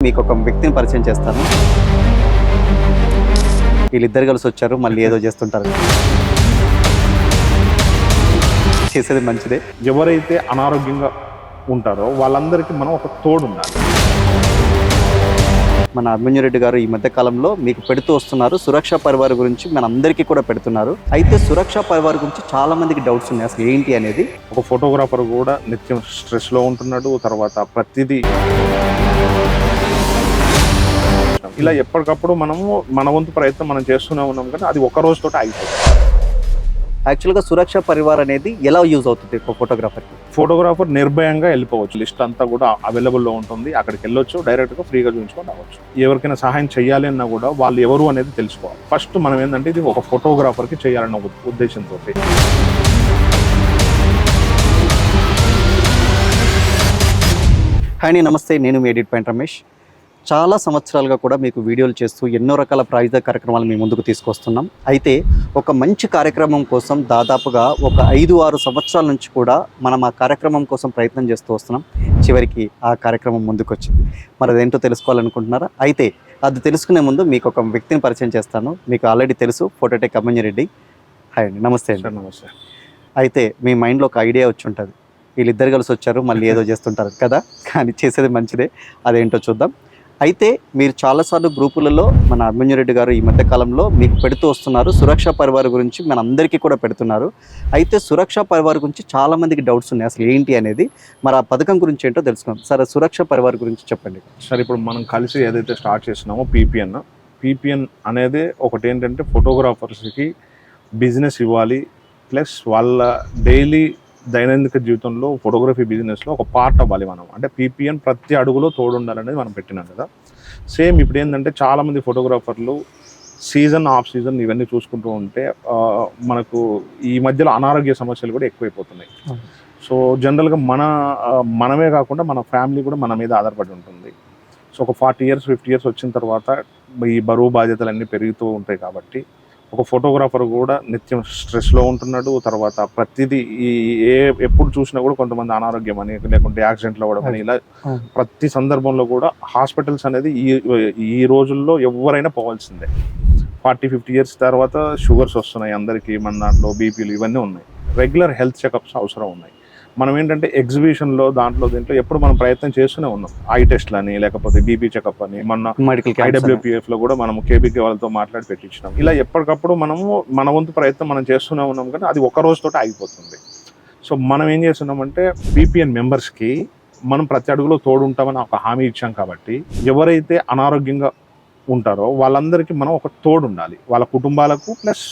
మీకు ఒక వ్యక్తిని పరిచయం చేస్తాను. వీళ్ళిద్దరు కలిసి వచ్చారు, మళ్ళీ ఏదో చేస్తుంటారు. చేసేది మంచిదే. ఎవరైతే అనారోగ్యంగా ఉంటారో వాళ్ళందరికీ మనం ఒక తోడు ఉండాలి. మన అభిమన్యు రెడ్డి గారు ఈ మధ్య కాలంలో మీకు పెడుతూ వస్తున్నారు. సురక్షా పరివార్ గురించి మన అందరికీ కూడా పెడుతున్నారు. అయితే సురక్షా పరివార్ గురించి చాలా మందికి డౌట్స్ ఉన్నాయి, అసలు ఏంటి అనేది. ఒక ఫోటోగ్రాఫర్ కూడా నిత్యం స్ట్రెస్లో ఉంటున్నాడు. తర్వాత ప్రతిదీ ఇలా ఎప్పటికప్పుడు మనము మన వంతు ప్రయత్నం మనం చేస్తూనే ఉన్నాం, కానీ అది ఒక రోజుతో అయిపోతుంది. యాక్చువల్గా సురక్షా పరివార్ అనేది ఎలా యూజ్ అవుతుంది ఒక ఫోటోగ్రాఫర్కి? ఫోటోగ్రాఫర్ నిర్భయంగా వెళ్ళిపోవచ్చు. లిస్ట్ అంతా కూడా అవైలబుల్లో ఉంటుంది. అక్కడికి వెళ్ళొచ్చు, డైరెక్ట్గా ఫ్రీగా చూపించుకొని రావచ్చు. ఎవరికైనా సహాయం చేయాలి అన్నా కూడా వాళ్ళు ఎవరు అనేది తెలుసుకోవాలి. ఫస్ట్ మనం ఏంటంటే ఇది ఒక ఫోటోగ్రాఫర్కి చేయాలన్న ఉద్దేశంతో. హాయ్, నమస్తే. నేను మీ ఎడిట్ పాయింట్ రమేష్. చాలా సంవత్సరాలుగా కూడా మీకు వీడియోలు చేస్తూ ఎన్నో రకాల ప్రాయోజిత కార్యక్రమాలు మీ ముందుకు తీసుకొస్తున్నాం. అయితే ఒక మంచి కార్యక్రమం కోసం దాదాపుగా ఒక 5-6 సంవత్సరాల నుంచి కూడా మనం ఆ కార్యక్రమం కోసం ప్రయత్నం చేస్తూ వస్తున్నాం. చివరికి ఆ కార్యక్రమం ముందుకు వచ్చింది. మరి అదేంటో తెలుసుకోవాలనుకుంటున్నారా? అయితే అది తెలుసుకునే ముందు మీకు ఒక వ్యక్తిని పరిచయం చేస్తాను. మీకు ఆల్రెడీ తెలుసు, ఫోటోటెక్ అభిమన్యు రెడ్డి. హాయ్ అండి. నమస్తే అండి. నమస్తే. అయితే మీ మైండ్లో ఒక ఐడియా వచ్చి ఉంటుంది, వీళ్ళిద్దరు కలిసి వచ్చారు, మళ్ళీ ఏదో చేస్తుంటారు కదా, కానీ చేసేది మంచిదే. అదేంటో చూద్దాం. అయితే మీరు చాలాసార్లు గ్రూపులలో మన అభిమన్యు రెడ్డి గారు ఈ మధ్య కాలంలో మీకు పెడుతూ వస్తున్నారు. సురక్షా పరివార్ గురించి మన అందరికీ కూడా పెడుతున్నారు. అయితే సురక్షా పరివార్ గురించి చాలా మందికి డౌట్స్ ఉన్నాయి, అసలు ఏంటి అనేది. మరి ఆ పథకం గురించి ఏంటో తెలుసుకుందాం. సరే, సురక్షా పరివార్ గురించి చెప్పండి. సరే, ఇప్పుడు మనం కలిసి ఏదైతే స్టార్ట్ చేస్తున్నామో పీపీఎన్ అనేది ఒకటి ఏంటంటే ఫోటోగ్రాఫర్స్కి బిజినెస్ ఇవ్వాలి, ప్లస్ వాళ్ళ డైలీ దైనందిక జీవితంలో ఫోటోగ్రఫీ బిజినెస్లో ఒక పార్ట్ అవ్వాలి మనం. అంటే పీపీఎన్ ప్రతి అడుగులో తోడుండాలనేది మనం పెట్టినాం కదా. సేమ్ ఇప్పుడు ఏంటంటే చాలామంది ఫోటోగ్రాఫర్లు సీజన్ ఆఫ్ సీజన్ ఇవన్నీ చూసుకుంటూ ఉంటే మనకు ఈ మధ్యలో అనారోగ్య సమస్యలు కూడా ఎక్కువైపోతున్నాయి. సో జనరల్గా మనమే కాకుండా మన ఫ్యామిలీ కూడా మన మీద ఆధారపడి ఉంటుంది. సో ఒక 40 years 50 years వచ్చిన తర్వాత ఈ బరువు బాధ్యతలు అన్నీ పెరుగుతూ ఉంటాయి. కాబట్టి ఒక ఫోటోగ్రాఫర్ కూడా నిత్యం స్ట్రెస్లో ఉంటున్నాడు. తర్వాత ప్రతిదీ ఎప్పుడు చూసినా కూడా కొంతమంది అనారోగ్యం అని, లేకుంటే యాక్సిడెంట్లు అవ్వడం అని, ఇలా ప్రతి సందర్భంలో కూడా హాస్పిటల్స్ అనేది ఈ రోజుల్లో ఎవరైనా పోవాల్సిందే. 40-50 years తర్వాత షుగర్స్ వస్తున్నాయి అందరికీ, మన దాంట్లో బీపీలు ఇవన్నీ ఉన్నాయి. రెగ్యులర్ హెల్త్ చెకప్స్ అవసరం ఉన్నాయి. మనం ఏంటంటే ఎగ్జిబిషన్లో దీంట్లో ఎప్పుడు మనం ప్రయత్నం చేస్తూనే ఉన్నాం. ఐ టెస్ట్లు అని, లేకపోతే బీపీ చెకప్ అని, మొన్న IWPF లో కూడా మనం కేబీకే వాళ్ళతో మాట్లాడి పెట్టించినాం. ఇలా ఎప్పటికప్పుడు మనము మన వంతు ప్రయత్నం మనం చేస్తూనే ఉన్నాం, కానీ అది ఒక రోజుతో అయిపోతుంది. సో మనం ఏం చేస్తున్నామంటే పీపీఎన్ మెంబర్స్కి మనం ప్రతి అడుగులో తోడుంటామని ఒక హామీ ఇచ్చాం. కాబట్టి ఎవరైతే అనారోగ్యంగా ఉంటారో వాళ్ళందరికీ మనం ఒక తోడు ఉండాలి. వాళ్ళ కుటుంబాలకు, ప్లస్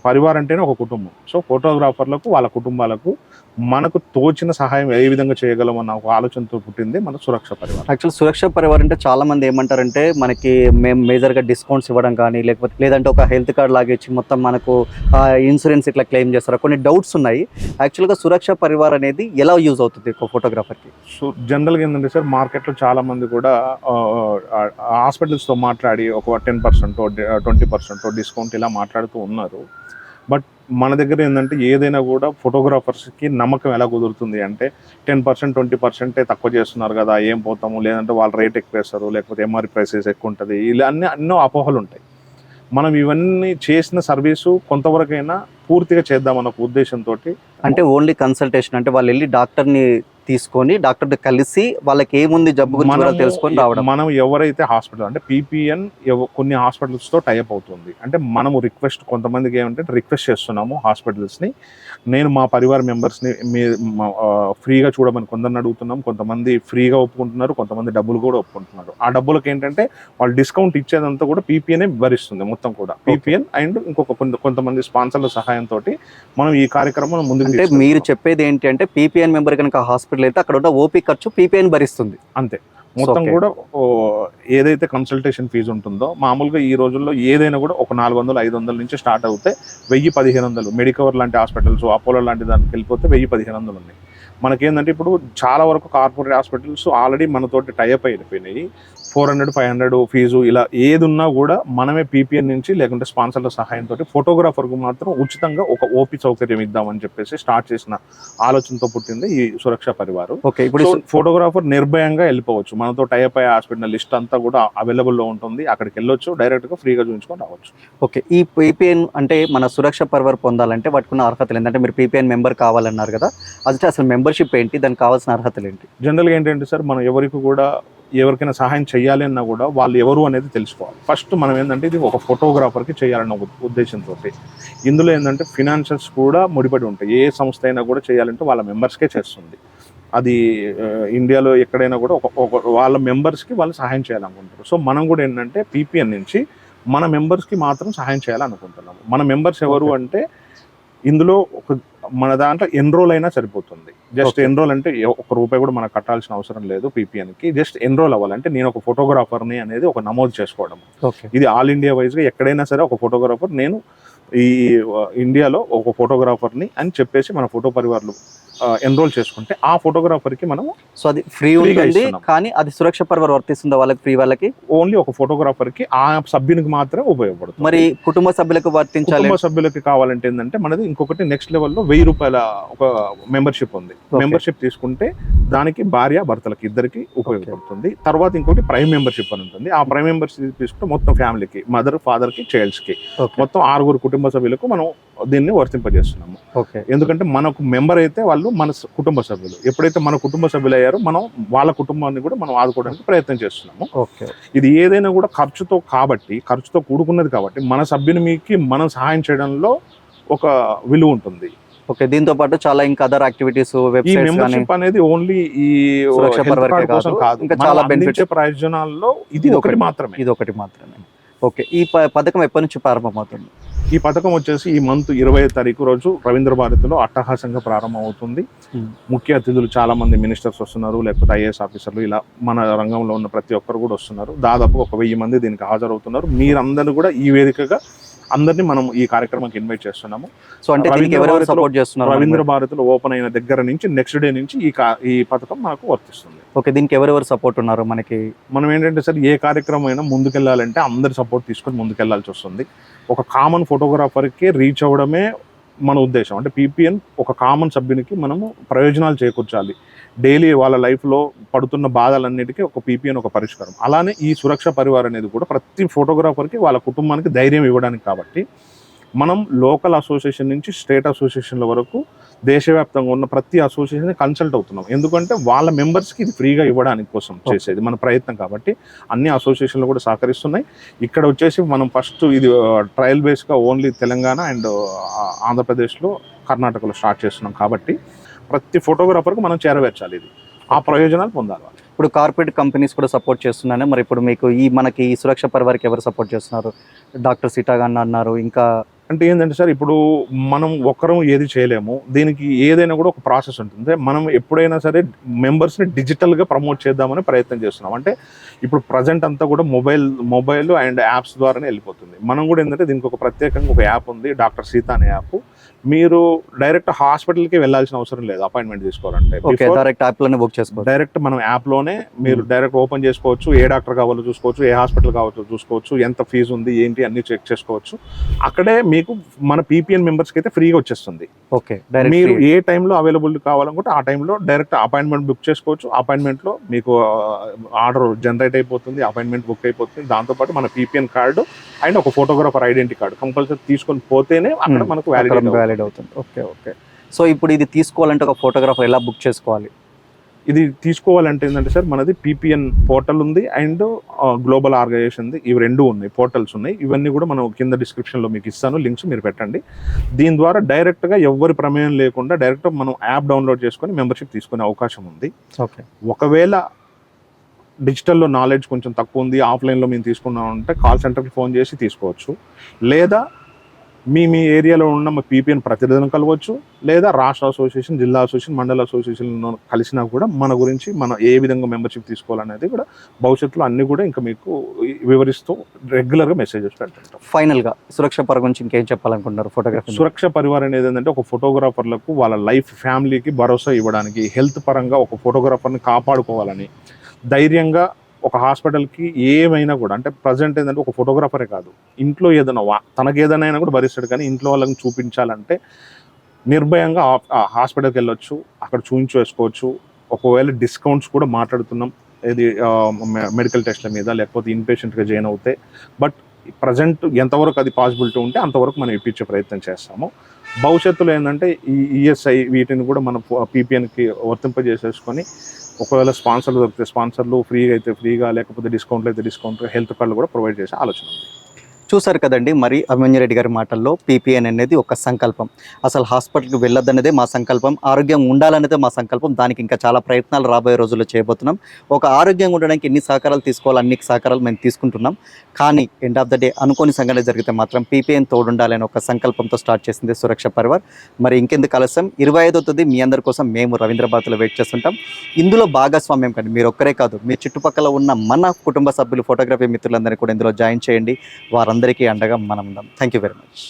పరివారం అంటేనే ఒక కుటుంబం. సో ఫోటోగ్రాఫర్లకు, వాళ్ళ కుటుంబాలకు మనకు తోచిన సహాయం ఏ విధంగా చేయగలమన్న ఒక ఆలోచనతో పుట్టింది మన సురక్షా పరివార్. యాక్చువల్ సురక్షా పరివార్ అంటే చాలా మంది ఏమంటారంటే మనకి మేము మేజర్గా డిస్కౌంట్స్ ఇవ్వడం కానీ, లేదంటే ఒక హెల్త్ కార్డ్ లాగా ఇచ్చి మొత్తం మనకు ఇన్సూరెన్స్ ఇట్లా క్లెయిమ్ చేస్తారు. కొన్ని డౌట్స్ ఉన్నాయి. యాక్చువల్గా సురక్షా పరివార్ అనేది ఎలా యూజ్ అవుతుంది ఒక ఫోటోగ్రాఫర్కి? సో జనరల్గా ఏంటంటే సార్, మార్కెట్లో చాలా మంది కూడా హాస్పిటల్స్తో మాట్లాడి ఒక 10% 20% డిస్కౌంట్ ఇలా మాట్లాడుతూ ఉన్నారు. బట్ మన దగ్గర ఏంటంటే ఏదైనా కూడా ఫోటోగ్రాఫర్స్కి నమ్మకం ఎలా కుదురుతుంది అంటే 10% 20% తక్కువ చేస్తున్నారు కదా, ఏం పోతాము, లేదంటే వాళ్ళ రేట్ ఎక్కువ వేస్తారు, లేకపోతే MRP ప్రైసెస్ ఎక్కువ ఉంటుంది, ఇలా ఎన్నో అపోహలు ఉంటాయి. మనం ఇవన్నీ చేసిన సర్వీసు కొంతవరకైనా పూర్తిగా చేద్దామన్న ఉద్దేశంతో. అంటే ఓన్లీ కన్సల్టేషన్, అంటే వాళ్ళు వెళ్ళి డాక్టర్ని తీసుకొని డాక్టర్ని కలిసి వాళ్ళకి ఏముంది జబ్బు గురించి తెలుసుకొని రావడం. మనం ఎవరైతే హాస్పిటల్ అంటే పీపీఎన్ కొన్ని హాస్పిటల్స్తో టైఅప్ అవుతుంది. అంటే మనము కొంతమందికి ఏమంటే రిక్వెస్ట్ చేస్తున్నాము హాస్పిటల్స్ని, నేను మా పరివార మెంబర్స్ని ఫ్రీగా చూడమని కొందరిని అడుగుతున్నాం. కొంతమంది ఫ్రీగా ఒప్పుకుంటున్నారు, కొంతమంది డబ్బులు కూడా ఒప్పుకుంటున్నారు. ఆ డబ్బులకి ఏంటంటే వాళ్ళు డిస్కౌంట్ ఇచ్చేదంతా కూడా పీపీఎనే భరిస్తుంది మొత్తం కూడా. పీపీఎన్ అండ్ కొంతమంది స్పాన్సర్ల సహాయంతో మనం ఈ కార్యక్రమం ముందుకు. అంటే మీరు చెప్పేది ఏంటి అంటే పీపీఎన్ మెంబర్ కనుక హాస్పిటల్ అయితే అక్కడ ఉన్న ఓపీ ఖర్చు పీపీఎన్ భరిస్తుంది అంతే. మొత్తం కూడా ఏదైతే కన్సల్టేషన్ ఫీజు ఉంటుందో మామూలుగా ఈ రోజుల్లో ఏదైనా కూడా ఒక 400-500 నుంచి స్టార్ట్ అవుతే 1000-1500. మెడికవర్ లాంటి హాస్పిటల్స్, అపోలో లాంటి దానికి వెళ్ళిపోతే 1000-1500 ఉన్నాయి. మనకేంటంటే ఇప్పుడు చాలా వరకు కార్పొరేట్ హాస్పిటల్స్ ఆల్రెడీ మనతోటి టైఅప్ అయిపోయినాయి. 400-500 ఫీజు ఇలా ఏది ఉన్నా కూడా మనమే పీపీఎన్ నుంచి లేకుంటే స్పాన్సర్ల సహాయంతో ఫోటోగ్రాఫర్కు మాత్రం ఉచితంగా ఒక ఓపీ సౌకర్యం ఇద్దామని చెప్పేసి స్టార్ట్ చేసిన ఆలోచనతో పుట్టింది ఈ సురక్ష పరివారు. ఓకే, ఇప్పుడు ఫోటోగ్రాఫర్ నిర్భయంగా వెళ్ళిపోవచ్చు. మనతో టైఅప్ అయ్యే హాస్పిటల్ లిస్ట్ అంతా కూడా అవైలబుల్లో ఉంటుంది. అక్కడికి వెళ్ళొచ్చు, డైరెక్ట్గా ఫ్రీగా చూపించుకొని రావచ్చు. ఓకే, ఈ పీపీఎన్ అంటే మన సురక్ష పరివార్ పొందాలంటే వాటికున్న అర్హతలు ఏంటంటే మీరు పీపీఎన్ మెంబర్ కావాలన్నారు కదా, అది అసలు మెంబర్షిప్ ఏంటి, దానికి కావాల్సిన అర్హతలు ఏంటి? జనరల్గా ఏంటంటే సార్, మనం ఎవరికైనా సహాయం చేయాలి అన్నా కూడా వాళ్ళు ఎవరు అనేది తెలుసుకోవాలి. ఫస్ట్ మనం ఏంటంటే ఇది ఒక ఫోటోగ్రాఫర్కి చేయాలన్న ఉద్దేశంతో. ఇందులో ఏంటంటే ఫినాన్షియల్స్ కూడా ముడిపడి ఉంటాయి. ఏ సంస్థ అయినా కూడా చేయాలంటే వాళ్ళ మెంబర్స్కే చేస్తుంది. అది ఇండియాలో ఎక్కడైనా కూడా ఒక వాళ్ళ మెంబర్స్కి వాళ్ళు సహాయం చేయాలనుకుంటారు. సో మనం కూడా ఏంటంటే పీపీఎన్ నుంచి మన మెంబర్స్కి మాత్రం సహాయం చేయాలనుకుంటున్నాము. మన మెంబర్స్ ఎవరు అంటే ఇందులో మన దాంట్లో ఎన్రోల్ అయినా సరిపోతుంది. జస్ట్ ఎన్రోల్ అంటే ₹1 కూడా మనకు కట్టాల్సిన అవసరం లేదు. పీపీఎన్కి జస్ట్ ఎన్రోల్ అవ్వాలంటే నేను ఒక ఫోటోగ్రాఫర్ని అనేది ఒక నమోదు చేసుకోవడం. ఇది ఆల్ ఇండియా వైజ్గా ఎక్కడైనా సరే ఒక ఫోటోగ్రాఫర్, నేను ఈ ఇండియాలో ఒక ఫోటోగ్రాఫర్ని అని చెప్పేసి మన ఫోటో పరివార్లు ఎన్రోల్ చేసుకుంటే ఆ ఫోటోగ్రాఫర్కి మనం సో అది ఫ్రీ ఉంటుంది, కానీ అది సురక్ష పరివార్ వర్తిస్తుందా వాళ్ళకి? ఫ్రీ వాళ్ళకి ఓన్లీ ఒక ఫోటోగ్రాఫర్కి ఆ సభ్యునికి మాత్రమే ఉపయోగపడుతుంది. మరి కుటుంబ సభ్యులకు వర్తించాలి? కుటుంబ సభ్యులకి కావాలంటే ఏంటంటే మనది ఇంకొకటి నెక్స్ట్ లెవెల్లో ₹1000 ఒక మెంబర్షిప్ ఉంది. మెంబర్షిప్ తీసుకుంటే దానికి భార్య భర్తలకి ఇద్దరికి ఉపయోగపడుతుంది. తర్వాత ఇంకోటి ప్రైమ్ మెంబర్షిప్ అని ఉంటుంది. ఆ ప్రైమ్ మెంబర్షిప్ తీసుకుంటే మొత్తం ఫ్యామిలీకి, మదర్, ఫాదర్కి, చైల్డ్స్కి, మొత్తం 6 కుటుంబ సభ్యులకు మనం దీన్ని వర్తింపజేస్తున్నాము. ఎందుకంటే మనకు మెంబర్ అయితే వాళ్ళు మన కుటుంబ సభ్యులు. ఎప్పుడైతే మన కుటుంబ సభ్యులు అయ్యారో మనం వాళ్ళ కుటుంబాన్ని కూడా మనం ఆదుకోవడానికి ప్రయత్నం చేస్తున్నాము. ఇది ఏదైనా కూడా ఖర్చుతో కూడుకున్నది కాబట్టి మన సభ్యునికి మనం సహాయం చేయడంలో ఒక విలువ ఉంటుంది. ఓకే, దీంతో పాటు చాలా ఇంకా అదర్ యాక్టివిటీస్, ఈ మెంబర్షిప్ అనేది ఓన్లీ ఈ కోసం కాదు, ఇంకా చాలా బెనిఫిట్స్ ప్రయోజనాల్లో ఇది ఒకటి మాత్రమే. ఓకే, ఈ పథకం ఎప్పటి నుంచి ప్రారంభమవుతుంది? ఈ పథకం వచ్చేసి ఈ మంత్ 20వ తారీఖు రోజు రవీంద్ర భారతిలో అట్టహాసంగా ప్రారంభమవుతుంది. ముఖ్య అతిథులు చాలా మంది మినిస్టర్స్ వస్తున్నారు, లేకపోతే ఐఏఎస్ ఆఫీసర్లు, ఇలా మన రంగంలో ఉన్న ప్రతి ఒక్కరు కూడా వస్తున్నారు. దాదాపు 1000 మంది దీనికి హాజరవుతున్నారు. మీరందరూ కూడా ఈ వేదికగా అందరినీ మనం ఈ కార్యక్రమానికి ఇన్వైట్ చేస్తున్నాము. సో అంటే రవీంద్ర భారతిలో ఓపెన్ అయిన దగ్గర నుంచి నెక్స్ట్ డే నుంచి ఈ పథకం మనకు వర్తిస్తుంది. ఓకే, దీనికి ఎవరెవరు సపోర్ట్ ఉన్నారు? మనం ఏంటంటే సార్, ఏ కార్యక్రమం అయినా ముందుకెళ్ళాలంటే అందరి సపోర్ట్ తీసుకొని ముందుకెళ్లాల్సి వస్తుంది. ఒక కామన్ ఫోటోగ్రాఫర్కి రీచ్ అవ్వడమే మన ఉద్దేశం. అంటే పీపీఎన్ ఒక కామన్ సభ్యునికి మనము ప్రయోజనాలు చేకూర్చాలి. డైలీ వాళ్ళ లైఫ్లో పడుతున్న బాధలన్నిటికీ ఒక పీపీఎన్ ఒక పరిష్కారం. అలానే ఈ సురక్ష పరివార్ అనేది కూడా ప్రతి ఫోటోగ్రాఫర్కి వాళ్ళ కుటుంబానికి ధైర్యం ఇవ్వడానికి. కాబట్టి మనం లోకల్ అసోసియేషన్ నుంచి స్టేట్ అసోసియేషన్ల వరకు దేశవ్యాప్తంగా ఉన్న ప్రతి అసోసియేషన్ కన్సల్ట్ అవుతున్నాం. ఎందుకంటే వాళ్ళ మెంబర్స్కి ఇది ఫ్రీగా ఇవ్వడానికి కోసం చేసేది మన ప్రయత్నం. కాబట్టి అన్ని అసోసియేషన్లు కూడా సహకరిస్తున్నాయి. ఇక్కడ వచ్చేసి మనం ఫస్ట్ ఇది ట్రయల్ బేస్గా ఓన్లీ తెలంగాణ అండ్ ఆంధ్రప్రదేశ్లో, కర్ణాటకలో స్టార్ట్ చేస్తున్నాం. కాబట్టి ప్రతి ఫోటోగ్రాఫర్కి మనం చేరవేర్చాలి, ఇది ఆ ప్రయోజనాలు పొందాలి. ఇప్పుడు కార్పొరేట్ కంపెనీస్ కూడా సపోర్ట్ చేస్తున్నాయి. మరి ఇప్పుడు మీకు మనకి ఈ సురక్ష పరివార్కి ఎవరు సపోర్ట్ చేస్తున్నారు? డాక్టర్ సీతా గారు అన్నారు. ఇంకా అంటే ఏంటంటే సార్, ఇప్పుడు మనం ఒక్కరం ఏది చేయలేము. దీనికి ఏదైనా కూడా ఒక ప్రాసెస్ ఉంటుంది. మనం ఎప్పుడైనా సరే మెంబర్స్ని డిజిటల్గా ప్రమోట్ చేద్దామని ప్రయత్నం చేస్తున్నాం. అంటే ఇప్పుడు ప్రజెంట్ అంతా కూడా మొబైల్ అండ్ యాప్స్ ద్వారానే వెళ్ళిపోతుంది. మనం కూడా ఏంటంటే దీనికి ఒక ప్రత్యేకంగా ఒక యాప్ ఉంది, డాక్టర్ సీత అనే యాప్. మీరు డైరెక్ట్ హాస్పిటల్కి వెళ్ళాల్సిన అవసరం లేదు అపాయింట్మెంట్ తీసుకోవాలంటే. డైరెక్ట్ మనం యాప్లోనే మీరు డైరెక్ట్ ఓపెన్ చేసుకోవచ్చు. ఏ డాక్టర్ కావాలో చూసుకోవచ్చు, ఏ హాస్పిటల్ కావాలో చూసుకోవచ్చు, ఎంత ఫీజు ఉంది ఏంటి అన్ని చెక్ చేసుకోవచ్చు. అక్కడే మీకు మన పీపీఎన్ మెంబర్స్కి అయితే ఫ్రీగా వచ్చేస్తుంది. మీరు ఏ టైంలో అవైలబుల్ కావాలనుకుంటే ఆ టైంలో డైరెక్ట్ అపాయింట్మెంట్ బుక్ చేసుకోవచ్చు. అపాయింట్మెంట్లో మీకు ఆర్డర్ జనరేట్ అయిపోతుంది, అపాయింట్మెంట్ బుక్ అయిపోతుంది. దాంతోపాటు మన పీపీఎన్ కార్డు అండ్ ఒక ఫోటోగ్రాఫర్ ఐడెంటిటీ కార్డు కంపల్సరీ తీసుకొని పోతేనే అక్కడ మనకు వ్యాలిడ్ అవుతుంది. ఓకే, సో ఇప్పుడు ఇది తీసుకోవాలంటే ఒక ఫోటోగ్రాఫర్ ఎలా బుక్ చేసుకోవాలి? ఇది తీసుకోవాలంటే ఏంటంటే సార్, మనది పీపీఎన్ పోర్టల్ ఉంది అండ్ గ్లోబల్ ఆర్గనైజేషన్ ఉంది. ఇవి 2 ఉన్నాయి, పోర్టల్స్ ఉన్నాయి. ఇవన్నీ కూడా మనం కింద డిస్క్రిప్షన్లో మీకు ఇస్తాను, లింక్స్ మీరు పెట్టండి. దీని ద్వారా డైరెక్ట్గా ఎవరి ప్రమేయం లేకుండా డైరెక్ట్ మనం యాప్ డౌన్లోడ్ చేసుకొని మెంబర్షిప్ తీసుకునే అవకాశం ఉంది. ఒకవేళ డిజిటల్లో నాలెడ్జ్ కొంచెం తక్కువ ఉంది, ఆఫ్లైన్లో మేము తీసుకున్నామంటే కాల్ సెంటర్కి ఫోన్ చేసి తీసుకోవచ్చు. లేదా మీ ఏరియాలో ఉన్న మా పీపీఎన్ ప్రతినిధులను కలవచ్చు, లేదా రాష్ట్ర అసోసియేషన్, జిల్లా అసోసియేషన్, మండల అసోసియేషన్ కలిసినా కూడా మన గురించి మనం ఏ విధంగా మెంబర్షిప్ తీసుకోవాలనేది కూడా భవిష్యత్తులో అన్ని కూడా ఇంకా మీకు వివరిస్తూ రెగ్యులర్గా మెసేజెస్ పెడుతుంటాం. ఫైనల్గా సురక్ష పర గురించి ఇంకేం చెప్పాలనుకుంటున్నారు? ఫోటోగ్రఫీ సురక్ష పరివార్ అనేది ఏంటంటే ఒక ఫోటోగ్రాఫర్లకు వాళ్ళ లైఫ్ ఫ్యామిలీకి భరోసా ఇవ్వడానికి, హెల్త్ పరంగా ఒక ఫోటోగ్రాఫర్ని కాపాడుకోవాలని, ధైర్యంగా ఒక హాస్పిటల్కి ఏమైనా కూడా, అంటే ప్రజెంట్ ఏంటంటే ఒక ఫోటోగ్రాఫరే కాదు, ఇంట్లో ఏదైనా తనకి ఏదైనా అయినా కూడా భరిస్తాడు, కానీ ఇంట్లో వాళ్ళని చూపించాలంటే నిర్భయంగా ఆ హాస్పిటల్కి వెళ్ళొచ్చు, అక్కడ చూపించేసుకోవచ్చు. ఒకవేళ డిస్కౌంట్స్ కూడా మాట్లాడుతున్నాం, ఇది మెడికల్ టెస్ట్ల మీద, లేకపోతే ఇన్పేషెంట్గా జాయిన్ అవుతే. బట్ ప్రజెంట్ ఎంతవరకు అది పాసిబిలిటీ ఉంటే అంతవరకు మనం ఇప్పించే ప్రయత్నం చేస్తాము. భవిష్యత్తులో ఏంటంటే ఈ ఈఎస్ఐ వీటిని కూడా మనం పీపీఎన్కి వర్తింపజేసేసుకొని, ఒకవేళ స్పాన్సర్లు దొరికితే స్పాన్సర్లు, ఫ్రీగా అయితే ఫ్రీగా, లేకపోతే డిస్కౌంట్లు అయితే డిస్కౌంట్, హెల్త్ కార్డులు కూడా ప్రొవైడ్ చేసే ఆలోచన ఉంది. చూసారు కదండి, మరి అభిమన్యురెడ్డి గారి మాటల్లో పీపీఎన్ అనేది ఒక సంకల్పం. అసలు హాస్పిటల్కి వెళ్ళొద్దనేదే మా సంకల్పం, ఆరోగ్యం ఉండాలనేదే మా సంకల్పం. దానికి ఇంకా చాలా ప్రయత్నాలు రాబోయే రోజుల్లో చేయబోతున్నాం. ఒక ఆరోగ్యంగా ఉండడానికి ఎన్ని సహకారాలు తీసుకోవాలి, అన్ని సహకారాలు మేము తీసుకుంటున్నాం. కానీ ఎండ్ ఆఫ్ ద డే అనుకోని సంఘటన జరిగితే మాత్రం పీపీఎన్ తోడుండాలని ఒక సంకల్పంతో స్టార్ట్ చేసింది సురక్ష పరివార్. మరి ఇంకెందుకు ఆలస్యం, 25వ తేదీ మీ అందరి కోసం మేము రవీంద్రబాద్లో వెయిట్ చేస్తుంటాం. ఇందులో భాగస్వామ్యం కండి, మీరు ఒక్కరే కాదు, మీ చుట్టుపక్కల ఉన్న మన కుటుంబ సభ్యులు, ఫోటోగ్రఫీ మిత్రులందరినీ కూడా ఇందులో జాయిన్ చేయండి. వారందరికీ అండగా మనం ఉందాం. Thank you very much.